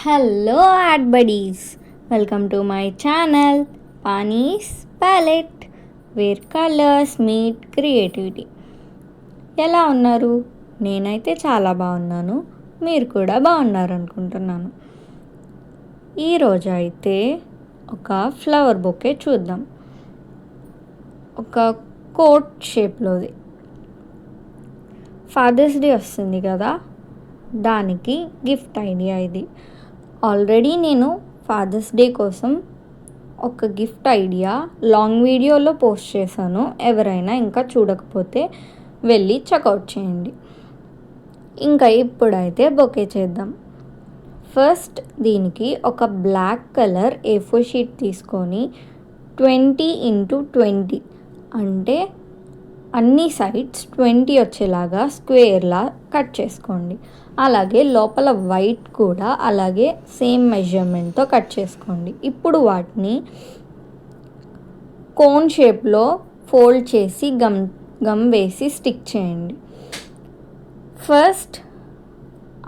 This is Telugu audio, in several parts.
Hello, art buddies. Welcome to my channel, Pani's Palette, where colors meet creativity. ఎలా ఉన్నారు? నేనైతే చాలా బాగున్నాను. మీరు కూడా బాగున్నారు అనుకుంటున్నాను. ఈరోజు అయితే ఒక ఫ్లవర్ బొకే చూద్దాం. ఒక కోట్ షేప్లోది. ఫాదర్స్ డే వస్తుంది కదా, దానికి గిఫ్ట్ ఐడియా ఇది. ఆల్రెడీ నేను ఫాదర్స్ డే కోసం ఒక గిఫ్ట్ ఐడియా లాంగ్ వీడియోలో పోస్ట్ చేశాను. ఎవరైనా ఇంకా చూడకపోతే వెళ్ళి చెక్అవుట్ చేయండి. ఇంకా ఇప్పుడైతే బొకే చేద్దాం. ఫస్ట్ దీనికి ఒక బ్లాక్ కలర్ A4 షీట్ తీసుకొని 20x20 అంటే అన్ని సైడ్స్ 20 వచ్చేలాగా స్క్వేర్లా కట్ చేసుకోండి. అలాగే లోపల వైట్ కూడా అలాగే సేమ్ మెజర్మెంట్తో కట్ చేసుకోండి. ఇప్పుడు వాటిని కోన్ షేప్లో ఫోల్డ్ చేసి గమ్ వేసి స్టిక్ చేయండి. ఫస్ట్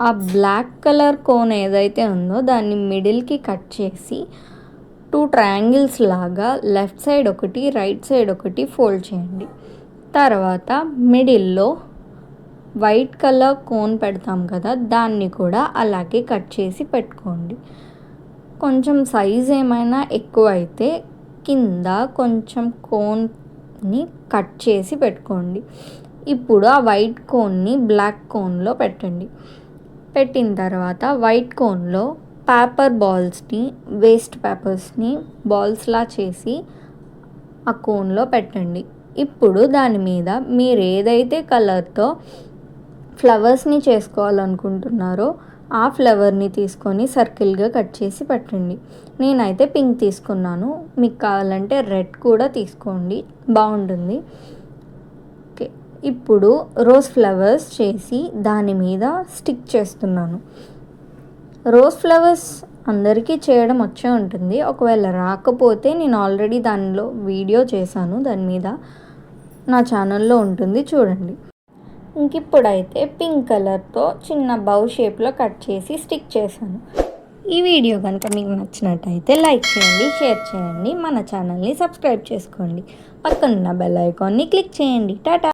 ఆ బ్లాక్ కలర్ కోన్ ఏదైతే ఉందో దాన్ని మిడిల్కి కట్ చేసి 2 ట్రయాంగిల్స్ లాగా లెఫ్ట్ సైడ్ ఒకటి రైట్ సైడ్ ఒకటి ఫోల్డ్ చేయండి. తర్వాత మిడిల్లో వైట్ కలర్ కోన్ పెడతాం కదా, దాన్ని కూడా అలాగే కట్ చేసి పెట్టుకోండి. కొంచెం సైజ్ ఏమైనా ఎక్కువ అయితే కింద కొంచెం కోన్ని కట్ చేసి పెట్టుకోండి. ఇప్పుడు ఆ వైట్ కోన్ని బ్లాక్ కోన్లో పెట్టండి. పెట్టిన తర్వాత వైట్ కోన్లో పేపర్ బాల్స్ని, వేస్ట్ పేపర్స్ని బాల్స్లా చేసి ఆ కోన్లో పెట్టండి. ఇప్పుడు దాని మీద మీరు ఏదైతే కలర్తో ఫ్లవర్స్ని చేసుకోవాలనుకుంటున్నారో ఆ ఫ్లవర్ని తీసుకొని సర్కిల్గా కట్ చేసి పెట్టండి. నేనైతే పింక్ తీసుకున్నాను. మీకు కావాలంటే రెడ్ కూడా తీసుకోండి, బాగుంటుంది. ఓకే, ఇప్పుడు రోజ్ ఫ్లవర్స్ చేసి దాని మీద స్టిక్ చేస్తున్నాను. రోజ్ ఫ్లవర్స్ అందరికీ చేయడం వచ్చే ఉంటుంది. ఒకవేళ రాకపోతే నేను ఆల్రెడీ దానిలో వీడియో చేశాను, దాని మీద నా ఛానల్లో ఉంటుంది, చూడండి. ఇంక ఇప్పుడైతే పింక్ కలర్తో చిన్న బౌ షేప్లో కట్ చేసి స్టిక్ చేశాను. ఈ వీడియో కనుక మీకు నచ్చినట్టయితే లైక్ చేయండి, షేర్ చేయండి, మన ఛానల్ని సబ్స్క్రైబ్ చేసుకోండి, పక్కనున్న బెల్ ఐకాన్ని క్లిక్ చేయండి. టాటా.